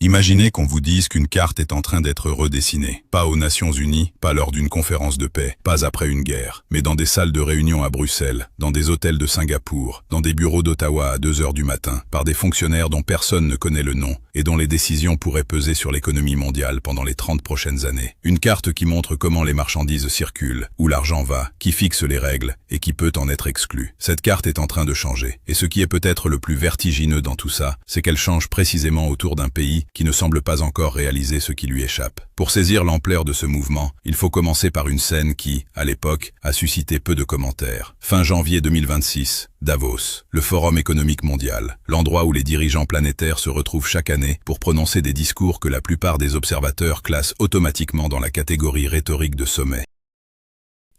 Imaginez qu'on vous dise qu'une carte est en train d'être redessinée. Pas aux Nations Unies, pas lors d'une conférence de paix, pas après une guerre, mais dans des salles de réunion à Bruxelles, dans des hôtels de Singapour, dans des bureaux d'Ottawa à 2 heures du matin, par des fonctionnaires dont personne ne connaît le nom et dont les décisions pourraient peser sur l'économie mondiale pendant les 30 prochaines années. Une carte qui montre comment les marchandises circulent, où l'argent va, qui fixe les règles et qui peut en être exclu. Cette carte est en train de changer. Et ce qui est peut-être le plus vertigineux dans tout ça, c'est qu'elle change précisément autour d'un pays qui ne semble pas encore réaliser ce qui lui échappe. Pour saisir l'ampleur de ce mouvement, il faut commencer par une scène qui, à l'époque, a suscité peu de commentaires. Fin janvier 2026, Davos, le Forum économique mondial, l'endroit où les dirigeants planétaires se retrouvent chaque année pour prononcer des discours que la plupart des observateurs classent automatiquement dans la catégorie rhétorique de sommet.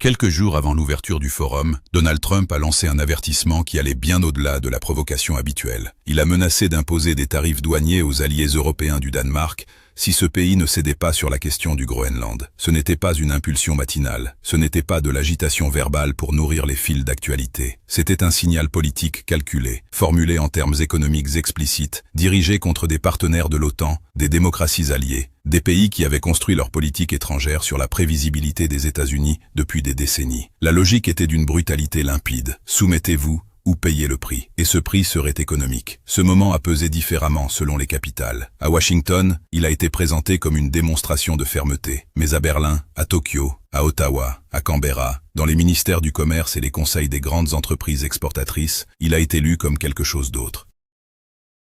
Quelques jours avant l'ouverture du forum, Donald Trump a lancé un avertissement qui allait bien au-delà de la provocation habituelle. Il a menacé d'imposer des tarifs douaniers aux alliés européens du Danemark si ce pays ne cédait pas sur la question du Groenland. Ce n'était pas une impulsion matinale, ce n'était pas de l'agitation verbale pour nourrir les fils d'actualité. C'était un signal politique calculé, formulé en termes économiques explicites, dirigé contre des partenaires de l'OTAN, des démocraties alliées, des pays qui avaient construit leur politique étrangère sur la prévisibilité des États-Unis depuis des décennies. La logique était d'une brutalité limpide. Soumettez-vous ou payez le prix. Et ce prix serait économique. Ce moment a pesé différemment selon les capitales. À Washington, il a été présenté comme une démonstration de fermeté. Mais à Berlin, à Tokyo, à Ottawa, à Canberra, dans les ministères du commerce et les conseils des grandes entreprises exportatrices, il a été lu comme quelque chose d'autre.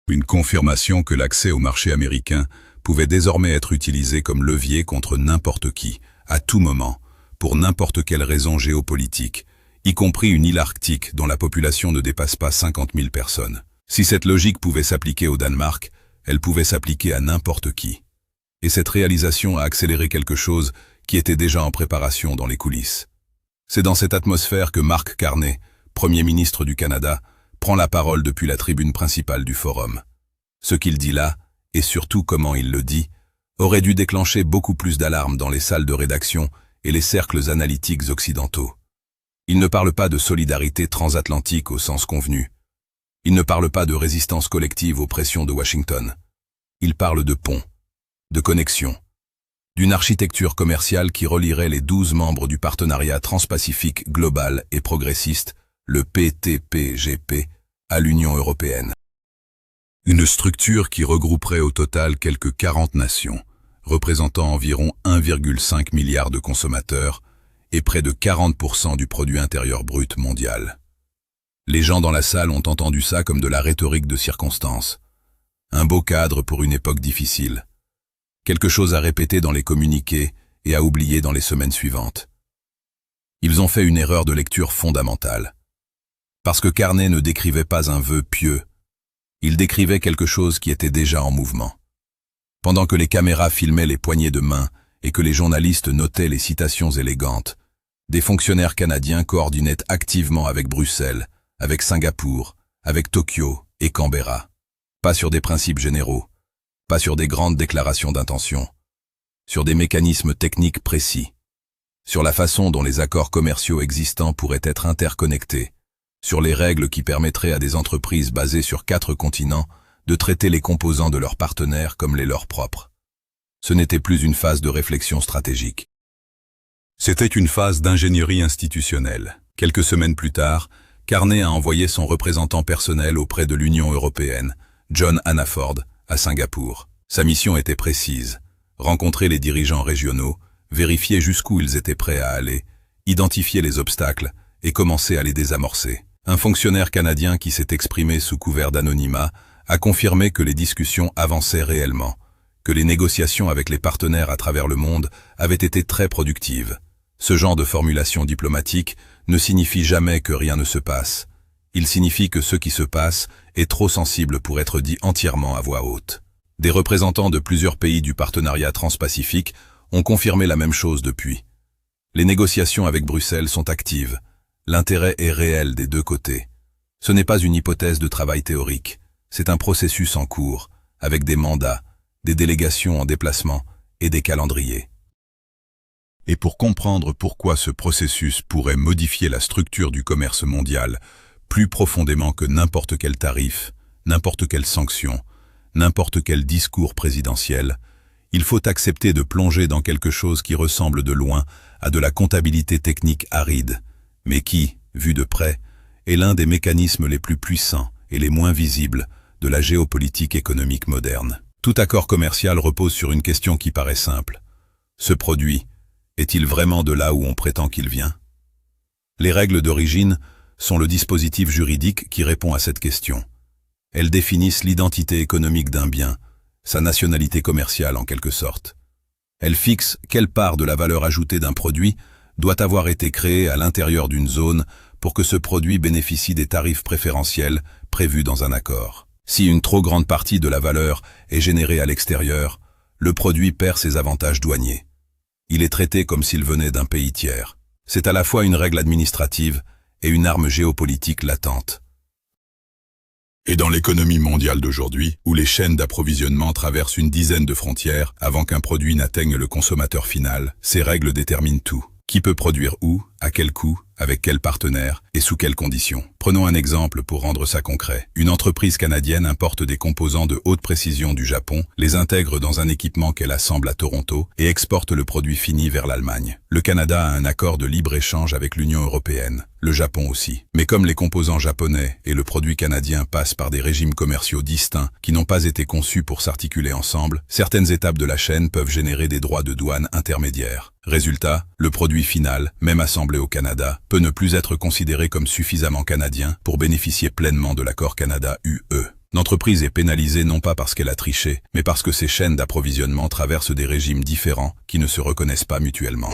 Une confirmation que l'accès au marché américain pouvait désormais être utilisé comme levier contre n'importe qui, à tout moment, pour n'importe quelle raison géopolitique, y compris une île arctique dont la population ne dépasse pas 50 000 personnes. Si cette logique pouvait s'appliquer au Danemark, elle pouvait s'appliquer à n'importe qui. Et cette réalisation a accéléré quelque chose qui était déjà en préparation dans les coulisses. C'est dans cette atmosphère que Mark Carney, Premier ministre du Canada, prend la parole depuis la tribune principale du forum. Ce qu'il dit là, et surtout comment il le dit, aurait dû déclencher beaucoup plus d'alarmes dans les salles de rédaction et les cercles analytiques occidentaux. Il ne parle pas de solidarité transatlantique au sens convenu. Il ne parle pas de résistance collective aux pressions de Washington. Il parle de ponts, de connexions, d'une architecture commerciale qui relierait les 12 membres du partenariat transpacifique global et progressiste, le PTPGP, à l'Union européenne. Une structure qui regrouperait au total quelques 40 nations, représentant environ 1,5 milliard de consommateurs, et près de 40% du produit intérieur brut mondial. Les gens dans la salle ont entendu ça comme de la rhétorique de circonstance. Un beau cadre pour une époque difficile. Quelque chose à répéter dans les communiqués et à oublier dans les semaines suivantes. Ils ont fait une erreur de lecture fondamentale. Parce que Carney ne décrivait pas un vœu pieux, il décrivait quelque chose qui était déjà en mouvement. Pendant que les caméras filmaient les poignées de main et que les journalistes notaient les citations élégantes, des fonctionnaires canadiens coordonnaient activement avec Bruxelles, avec Singapour, avec Tokyo et Canberra. Pas sur des principes généraux, pas sur des grandes déclarations d'intention, sur des mécanismes techniques précis, sur la façon dont les accords commerciaux existants pourraient être interconnectés, sur les règles qui permettraient à des entreprises basées sur 4 continents de traiter les composants de leurs partenaires comme les leurs propres. Ce n'était plus une phase de réflexion stratégique. C'était une phase d'ingénierie institutionnelle. Quelques semaines plus tard, Carney a envoyé son représentant personnel auprès de l'Union européenne, John Hannaford, à Singapour. Sa mission était précise: rencontrer les dirigeants régionaux, vérifier jusqu'où ils étaient prêts à aller, identifier les obstacles et commencer à les désamorcer. Un fonctionnaire canadien qui s'est exprimé sous couvert d'anonymat a confirmé que les discussions avançaient réellement, que les négociations avec les partenaires à travers le monde avaient été très productives. Ce genre de formulation diplomatique ne signifie jamais que rien ne se passe. Il signifie que ce qui se passe est trop sensible pour être dit entièrement à voix haute. Des représentants de plusieurs pays du partenariat transpacifique ont confirmé la même chose depuis. Les négociations avec Bruxelles sont actives. L'intérêt est réel des deux côtés. Ce n'est pas une hypothèse de travail théorique. C'est un processus en cours, avec des mandats, des délégations en déplacement et des calendriers. Et pour comprendre pourquoi ce processus pourrait modifier la structure du commerce mondial plus profondément que n'importe quel tarif, n'importe quelle sanction, n'importe quel discours présidentiel, il faut accepter de plonger dans quelque chose qui ressemble de loin à de la comptabilité technique aride, mais qui, vu de près, est l'un des mécanismes les plus puissants et les moins visibles de la géopolitique économique moderne. Tout accord commercial repose sur une question qui paraît simple. Ce produit, est-il vraiment de là où on prétend qu'il vient? Les règles d'origine sont le dispositif juridique qui répond à cette question. Elles définissent l'identité économique d'un bien, sa nationalité commerciale en quelque sorte. Elles fixent quelle part de la valeur ajoutée d'un produit doit avoir été créée à l'intérieur d'une zone pour que ce produit bénéficie des tarifs préférentiels prévus dans un accord. Si une trop grande partie de la valeur est générée à l'extérieur, le produit perd ses avantages douaniers. Il est traité comme s'il venait d'un pays tiers. C'est à la fois une règle administrative et une arme géopolitique latente. Et dans l'économie mondiale d'aujourd'hui, où les chaînes d'approvisionnement traversent une dizaine de frontières avant qu'un produit n'atteigne le consommateur final, ces règles déterminent tout. Qui peut produire où, à quel coût, avec quel partenaire et sous quelles conditions. Prenons un exemple pour rendre ça concret. Une entreprise canadienne importe des composants de haute précision du Japon, les intègre dans un équipement qu'elle assemble à Toronto et exporte le produit fini vers l'Allemagne. Le Canada a un accord de libre-échange avec l'Union européenne, le Japon aussi. Mais comme les composants japonais et le produit canadien passent par des régimes commerciaux distincts qui n'ont pas été conçus pour s'articuler ensemble, certaines étapes de la chaîne peuvent générer des droits de douane intermédiaires. Résultat, le produit final, même assemblé au Canada, peut ne plus être considéré comme suffisamment canadien pour bénéficier pleinement de l'accord Canada-UE. L'entreprise est pénalisée non pas parce qu'elle a triché, mais parce que ses chaînes d'approvisionnement traversent des régimes différents qui ne se reconnaissent pas mutuellement.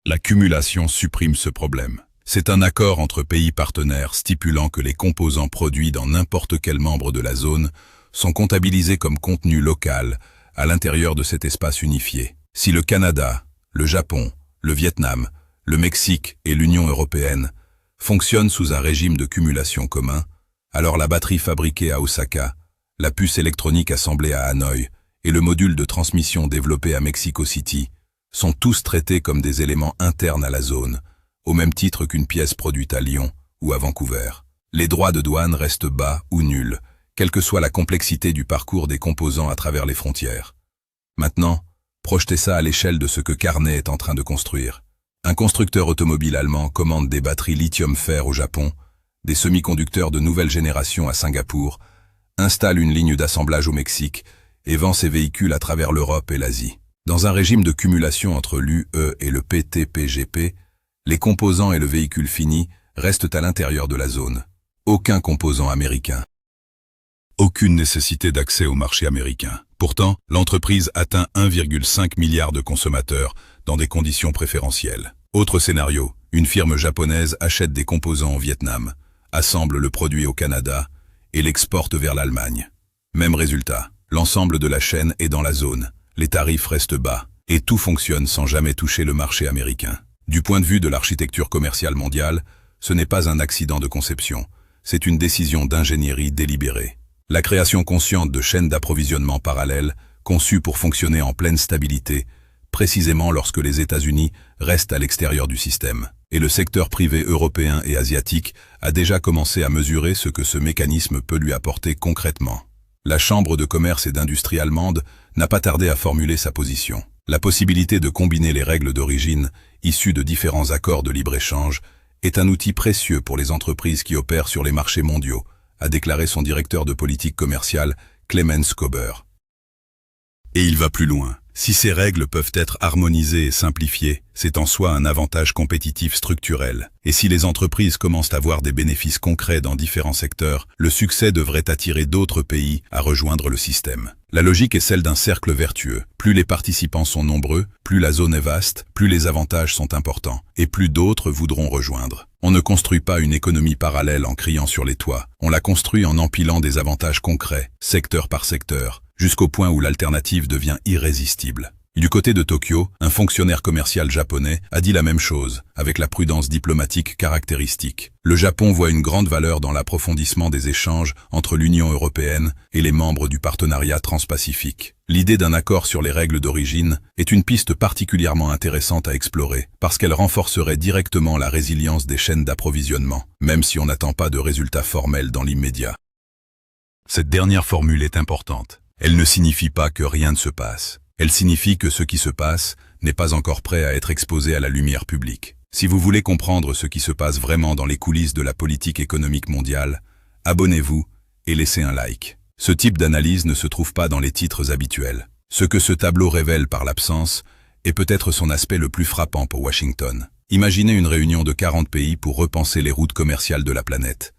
L'accumulation supprime ce problème. C'est un accord entre pays partenaires stipulant que les composants produits dans n'importe quel membre de la zone sont comptabilisés comme contenu local à l'intérieur de cet espace unifié. Si le Canada, le Japon, le Vietnam, le Mexique et l'Union européenne fonctionnent sous un régime de cumulation commun, alors la batterie fabriquée à Osaka, la puce électronique assemblée à Hanoï et le module de transmission développé à Mexico City sont tous traités comme des éléments internes à la zone, au même titre qu'une pièce produite à Lyon ou à Vancouver. Les droits de douane restent bas ou nuls, quelle que soit la complexité du parcours des composants à travers les frontières. Maintenant, projetez ça à l'échelle de ce que Carnet est en train de construire. Un constructeur automobile allemand commande des batteries lithium-fer au Japon, des semi-conducteurs de nouvelle génération à Singapour, installe une ligne d'assemblage au Mexique et vend ses véhicules à travers l'Europe et l'Asie. Dans un régime de cumulation entre l'UE et le PTPGP, les composants et le véhicule fini restent à l'intérieur de la zone. Aucun composant américain. Aucune nécessité d'accès au marché américain. Pourtant, l'entreprise atteint 1,5 milliard de consommateurs dans des conditions préférentielles. Autre scénario, une firme japonaise achète des composants au Vietnam, assemble le produit au Canada et l'exporte vers l'Allemagne. Même résultat, l'ensemble de la chaîne est dans la zone, les tarifs restent bas et tout fonctionne sans jamais toucher le marché américain. Du point de vue de l'architecture commerciale mondiale, ce n'est pas un accident de conception, c'est une décision d'ingénierie délibérée. La création consciente de chaînes d'approvisionnement parallèles, conçues pour fonctionner en pleine stabilité, précisément lorsque les États-Unis restent à l'extérieur du système. Et le secteur privé européen et asiatique a déjà commencé à mesurer ce que ce mécanisme peut lui apporter concrètement. La Chambre de commerce et d'industrie allemande n'a pas tardé à formuler sa position. La possibilité de combiner les règles d'origine, issues de différents accords de libre-échange, est un outil précieux pour les entreprises qui opèrent sur les marchés mondiaux, a déclaré son directeur de politique commerciale, Clemens Kober. Et il va plus loin. Si ces règles peuvent être harmonisées et simplifiées, c'est en soi un avantage compétitif structurel. Et si les entreprises commencent à voir des bénéfices concrets dans différents secteurs, le succès devrait attirer d'autres pays à rejoindre le système. La logique est celle d'un cercle vertueux. Plus les participants sont nombreux, plus la zone est vaste, plus les avantages sont importants, et plus d'autres voudront rejoindre. On ne construit pas une économie parallèle en criant sur les toits. On la construit en empilant des avantages concrets, secteur par secteur, jusqu'au point où l'alternative devient irrésistible. Du côté de Tokyo, un fonctionnaire commercial japonais a dit la même chose, avec la prudence diplomatique caractéristique. Le Japon voit une grande valeur dans l'approfondissement des échanges entre l'Union européenne et les membres du partenariat transpacifique. L'idée d'un accord sur les règles d'origine est une piste particulièrement intéressante à explorer, parce qu'elle renforcerait directement la résilience des chaînes d'approvisionnement, même si on n'attend pas de résultats formels dans l'immédiat. Cette dernière formule est importante. Elle ne signifie pas que rien ne se passe. Elle signifie que ce qui se passe n'est pas encore prêt à être exposé à la lumière publique. Si vous voulez comprendre ce qui se passe vraiment dans les coulisses de la politique économique mondiale, abonnez-vous et laissez un like. Ce type d'analyse ne se trouve pas dans les titres habituels. Ce que ce tableau révèle par l'absence est peut-être son aspect le plus frappant pour Washington. Imaginez une réunion de 40 pays pour repenser les routes commerciales de la planète.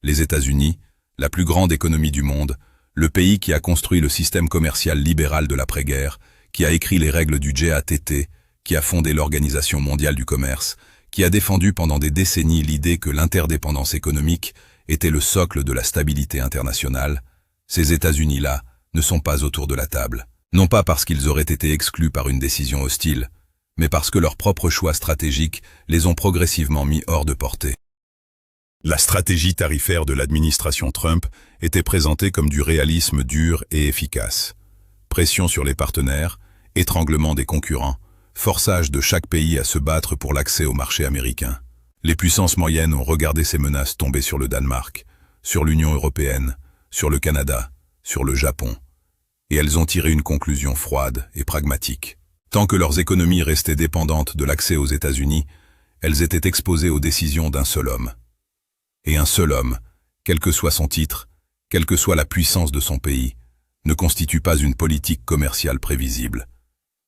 Les États-Unis, la plus grande économie du monde, le pays qui a construit le système commercial libéral de l'après-guerre, qui a écrit les règles du GATT, qui a fondé l'Organisation mondiale du commerce, qui a défendu pendant des décennies l'idée que l'interdépendance économique était le socle de la stabilité internationale, ces États-Unis-là ne sont pas autour de la table. Non pas parce qu'ils auraient été exclus par une décision hostile, mais parce que leurs propres choix stratégiques les ont progressivement mis hors de portée. La stratégie tarifaire de l'administration Trump était présentée comme du réalisme dur et efficace. Pression sur les partenaires, étranglement des concurrents, forçage de chaque pays à se battre pour l'accès au marché américain. Les puissances moyennes ont regardé ces menaces tomber sur le Danemark, sur l'Union européenne, sur le Canada, sur le Japon. Et elles ont tiré une conclusion froide et pragmatique. Tant que leurs économies restaient dépendantes de l'accès aux États-Unis, elles étaient exposées aux décisions d'un seul homme. Et un seul homme, quel que soit son titre, quelle que soit la puissance de son pays, ne constitue pas une politique commerciale prévisible.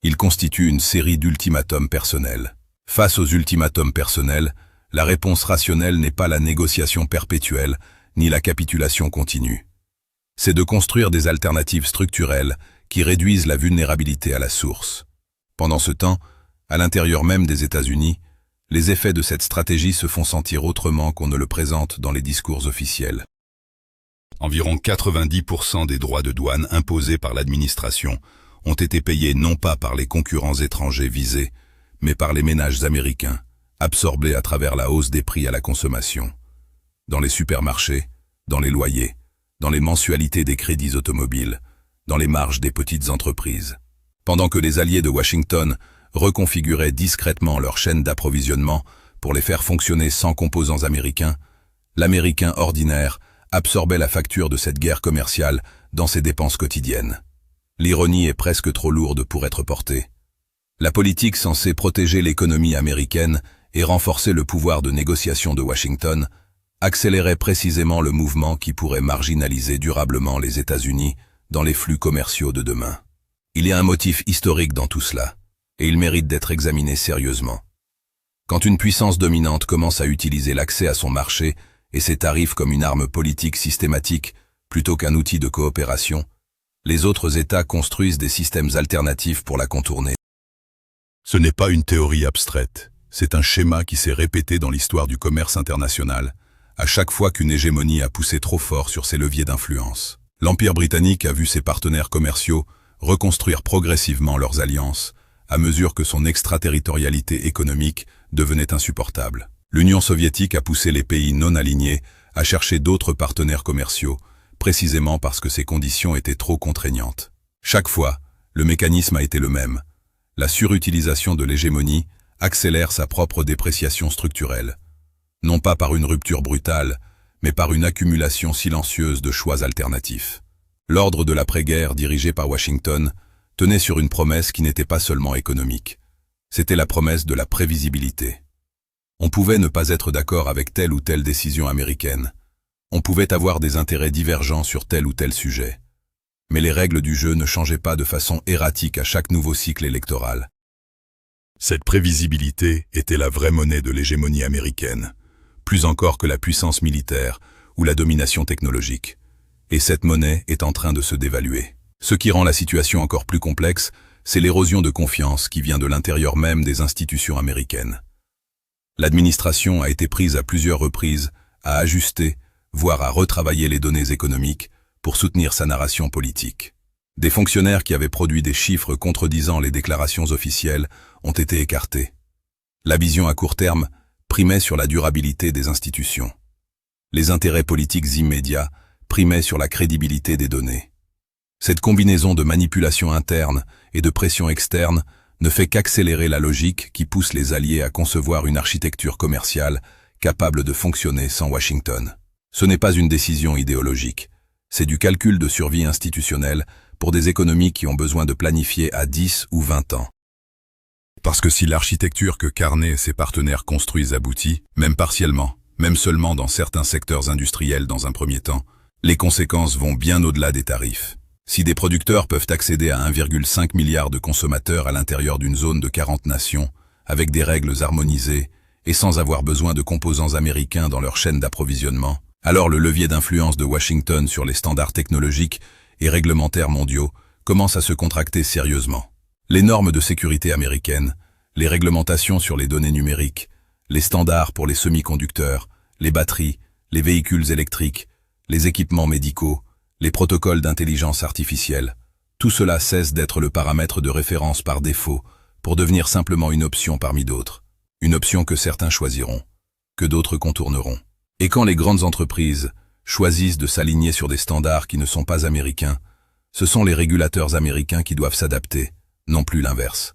Il constitue une série d'ultimatums personnels. Face aux ultimatums personnels, la réponse rationnelle n'est pas la négociation perpétuelle, ni la capitulation continue. C'est de construire des alternatives structurelles qui réduisent la vulnérabilité à la source. Pendant ce temps, à l'intérieur même des États-Unis, les effets de cette stratégie se font sentir autrement qu'on ne le présente dans les discours officiels. Environ 90% des droits de douane imposés par l'administration ont été payés non pas par les concurrents étrangers visés, mais par les ménages américains, absorbés à travers la hausse des prix à la consommation. Dans les supermarchés, dans les loyers, dans les mensualités des crédits automobiles, dans les marges des petites entreprises. Pendant que les alliés de Washington reconfiguraient discrètement leurs chaînes d'approvisionnement pour les faire fonctionner sans composants américains, l'Américain ordinaire absorbait la facture de cette guerre commerciale dans ses dépenses quotidiennes. L'ironie est presque trop lourde pour être portée. La politique censée protéger l'économie américaine et renforcer le pouvoir de négociation de Washington accélérait précisément le mouvement qui pourrait marginaliser durablement les États-Unis dans les flux commerciaux de demain. Il y a un motif historique dans tout cela, et il mérite d'être examiné sérieusement. Quand une puissance dominante commence à utiliser l'accès à son marché et ses tarifs comme une arme politique systématique plutôt qu'un outil de coopération, les autres États construisent des systèmes alternatifs pour la contourner. Ce n'est pas une théorie abstraite, c'est un schéma qui s'est répété dans l'histoire du commerce international, à chaque fois qu'une hégémonie a poussé trop fort sur ses leviers d'influence. L'Empire britannique a vu ses partenaires commerciaux reconstruire progressivement leurs alliances, à mesure que son extraterritorialité économique devenait insupportable. L'Union soviétique a poussé les pays non alignés à chercher d'autres partenaires commerciaux, précisément parce que ces conditions étaient trop contraignantes. Chaque fois, le mécanisme a été le même. La surutilisation de l'hégémonie accélère sa propre dépréciation structurelle. Non pas par une rupture brutale, mais par une accumulation silencieuse de choix alternatifs. L'ordre de l'après-guerre dirigé par Washington tenait sur une promesse qui n'était pas seulement économique. C'était la promesse de la prévisibilité. On pouvait ne pas être d'accord avec telle ou telle décision américaine. On pouvait avoir des intérêts divergents sur tel ou tel sujet. Mais les règles du jeu ne changeaient pas de façon erratique à chaque nouveau cycle électoral. Cette prévisibilité était la vraie monnaie de l'hégémonie américaine, plus encore que la puissance militaire ou la domination technologique. Et cette monnaie est en train de se dévaluer. Ce qui rend la situation encore plus complexe, c'est l'érosion de confiance qui vient de l'intérieur même des institutions américaines. L'administration a été prise à plusieurs reprises à ajuster, voire à retravailler les données économiques pour soutenir sa narration politique. Des fonctionnaires qui avaient produit des chiffres contredisant les déclarations officielles ont été écartés. La vision à court terme primait sur la durabilité des institutions. Les intérêts politiques immédiats primaient sur la crédibilité des données. Cette combinaison de manipulation interne et de pression externe ne fait qu'accélérer la logique qui pousse les alliés à concevoir une architecture commerciale capable de fonctionner sans Washington. Ce n'est pas une décision idéologique, C'est du calcul de survie institutionnelle pour des économies qui ont besoin de planifier à 10 ou 20 ans. Parce que si l'architecture que Carney et ses partenaires construisent aboutit, même partiellement, même seulement dans certains secteurs industriels dans un premier temps, les conséquences vont bien au-delà des tarifs. Si des producteurs peuvent accéder à 1,5 milliard de consommateurs à l'intérieur d'une zone de 40 nations, avec des règles harmonisées et sans avoir besoin de composants américains dans leur chaîne d'approvisionnement, alors le levier d'influence de Washington sur les standards technologiques et réglementaires mondiaux commence à se contracter sérieusement. Les normes de sécurité américaines, les réglementations sur les données numériques, les standards pour les semi-conducteurs, les batteries, les véhicules électriques, les équipements médicaux, les protocoles d'intelligence artificielle, tout cela cesse d'être le paramètre de référence par défaut pour devenir simplement une option parmi d'autres. Une option que certains choisiront, que d'autres contourneront. Et quand les grandes entreprises choisissent de s'aligner sur des standards qui ne sont pas américains, ce sont les régulateurs américains qui doivent s'adapter, non plus l'inverse.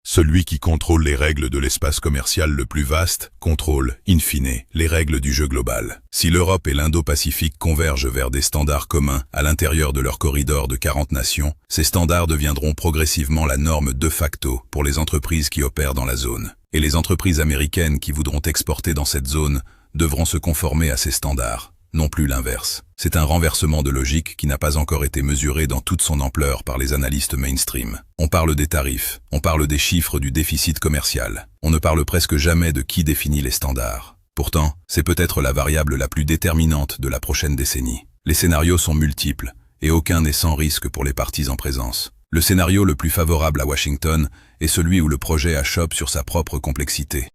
Celui qui contrôle les règles de l'espace commercial le plus vaste contrôle, in fine, les règles du jeu global. Si l'Europe et l'Indo-Pacifique convergent vers des standards communs à l'intérieur de leur corridor de 40 nations, ces standards deviendront progressivement la norme de facto pour les entreprises qui opèrent dans la zone. Et les entreprises américaines qui voudront exporter dans cette zone devront se conformer à ces standards, non plus l'inverse. C'est un renversement de logique qui n'a pas encore été mesuré dans toute son ampleur par les analystes mainstream. On parle des tarifs, on parle des chiffres du déficit commercial. On ne parle presque jamais de qui définit les standards. Pourtant, c'est peut-être la variable la plus déterminante de la prochaine décennie. Les scénarios sont multiples, et aucun n'est sans risque pour les parties en présence. Le scénario le plus favorable à Washington est celui où le projet achoppe sur sa propre complexité.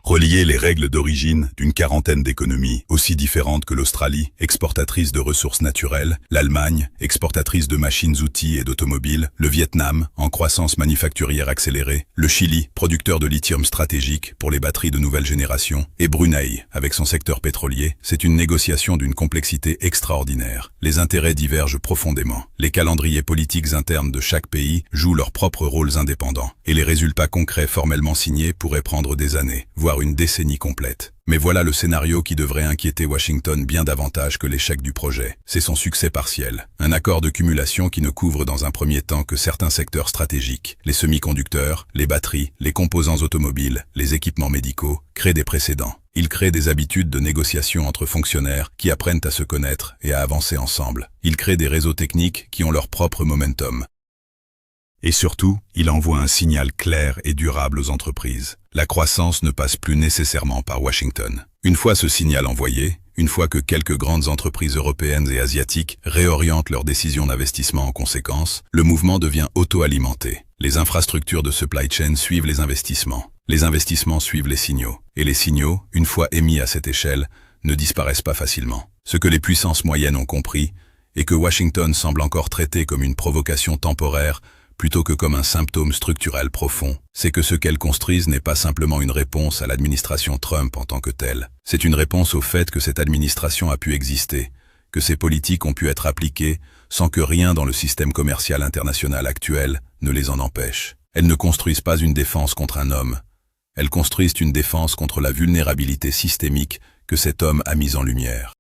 Relier les règles d'origine d'une quarantaine d'économies aussi différentes que l'Australie, exportatrice de ressources naturelles, l'Allemagne, exportatrice de machines-outils et d'automobiles, le Vietnam, en croissance manufacturière accélérée, le Chili, producteur de lithium stratégique pour les batteries de nouvelle génération, et Brunei, avec son secteur pétrolier, c'est une négociation d'une complexité extraordinaire. Les intérêts divergent profondément. Les calendriers politiques internes de chaque pays jouent leurs propres rôles indépendants, et les résultats concrets formellement signés pourraient prendre des années, voire une décennie complète. Mais voilà le scénario qui devrait inquiéter Washington bien davantage que l'échec du projet. C'est son succès partiel. Un accord de cumulation qui ne couvre dans un premier temps que certains secteurs stratégiques. Les semi-conducteurs, les batteries, les composants automobiles, les équipements médicaux, crée des précédents. Il crée des habitudes de négociation entre fonctionnaires qui apprennent à se connaître et à avancer ensemble. Il crée des réseaux techniques qui ont leur propre momentum. Et surtout, il envoie un signal clair et durable aux entreprises. La croissance ne passe plus nécessairement par Washington. Une fois ce signal envoyé, une fois que quelques grandes entreprises européennes et asiatiques réorientent leurs décisions d'investissement en conséquence, le mouvement devient auto-alimenté. Les infrastructures de supply chain suivent les investissements. Les investissements suivent les signaux. Et les signaux, une fois émis à cette échelle, ne disparaissent pas facilement. Ce que les puissances moyennes ont compris, et que Washington semble encore traiter comme une provocation temporaire, plutôt que comme un symptôme structurel profond, c'est que ce qu'elles construisent n'est pas simplement une réponse à l'administration Trump en tant que telle. C'est une réponse au fait que cette administration a pu exister, que ces politiques ont pu être appliquées sans que rien dans le système commercial international actuel ne les en empêche. Elles ne construisent pas une défense contre un homme. Elles construisent une défense contre la vulnérabilité systémique que cet homme a mise en lumière.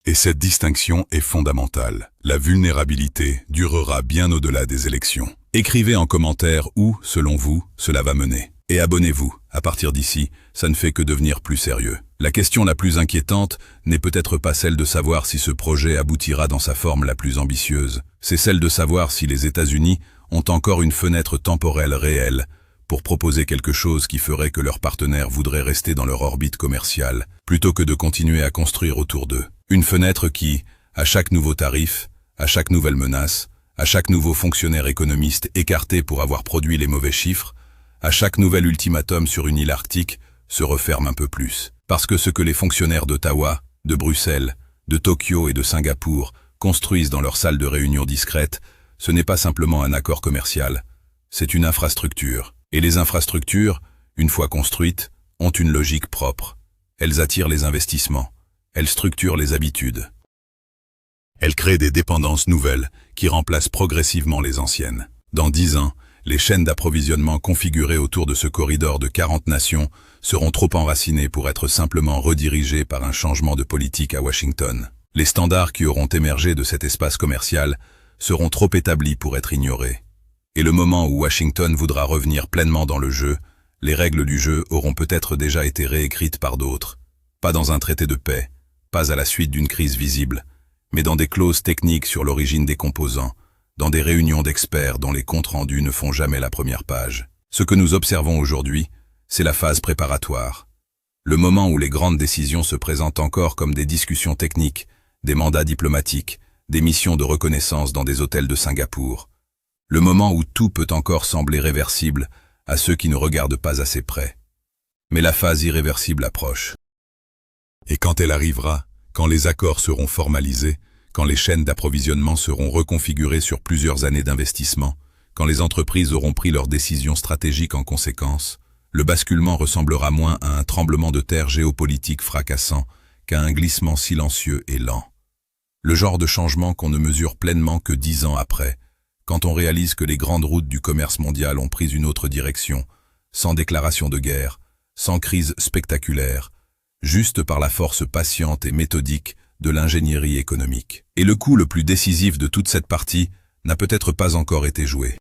Et cette distinction est fondamentale. La vulnérabilité durera bien au-delà des élections. Écrivez en commentaire où, selon vous, cela va mener. Et abonnez-vous. À partir d'ici, ça ne fait que devenir plus sérieux. La question la plus inquiétante n'est peut-être pas celle de savoir si ce projet aboutira dans sa forme la plus ambitieuse. C'est celle de savoir si les États-Unis ont encore une fenêtre temporelle réelle pour proposer quelque chose qui ferait que leurs partenaires voudraient rester dans leur orbite commerciale, plutôt que de continuer à construire autour d'eux. Une fenêtre qui, à chaque nouveau tarif, à chaque nouvelle menace, à chaque nouveau fonctionnaire économiste écarté pour avoir produit les mauvais chiffres, à chaque nouvel ultimatum sur une île arctique, se referme un peu plus. Parce que ce que les fonctionnaires d'Ottawa, de Bruxelles, de Tokyo et de Singapour construisent dans leurs salles de réunion discrètes, ce n'est pas simplement un accord commercial, c'est une infrastructure. Et les infrastructures, une fois construites, ont une logique propre. Elles attirent les investissements. Elles structurent les habitudes. Elles créent des dépendances nouvelles qui remplacent progressivement les anciennes. Dans 10 ans, les chaînes d'approvisionnement configurées autour de ce corridor de 40 nations seront trop enracinées pour être simplement redirigées par un changement de politique à Washington. Les standards qui auront émergé de cet espace commercial seront trop établis pour être ignorés. Et le moment où Washington voudra revenir pleinement dans le jeu, les règles du jeu auront peut-être déjà été réécrites par d'autres. Pas dans un traité de paix, pas à la suite d'une crise visible, mais dans des clauses techniques sur l'origine des composants, dans des réunions d'experts dont les comptes rendus ne font jamais la première page. Ce que nous observons aujourd'hui, c'est la phase préparatoire. Le moment où les grandes décisions se présentent encore comme des discussions techniques, des mandats diplomatiques, des missions de reconnaissance dans des hôtels de Singapour. Le moment où tout peut encore sembler réversible à ceux qui ne regardent pas assez près. Mais la phase irréversible approche. Et quand elle arrivera, quand les accords seront formalisés, quand les chaînes d'approvisionnement seront reconfigurées sur plusieurs années d'investissement, quand les entreprises auront pris leurs décisions stratégiques en conséquence, le basculement ressemblera moins à un tremblement de terre géopolitique fracassant qu'à un glissement silencieux et lent. Le genre de changement qu'on ne mesure pleinement que 10 ans après, quand on réalise que les grandes routes du commerce mondial ont pris une autre direction, sans déclaration de guerre, sans crise spectaculaire, juste par la force patiente et méthodique de l'ingénierie économique. Et le coup le plus décisif de toute cette partie n'a peut-être pas encore été joué.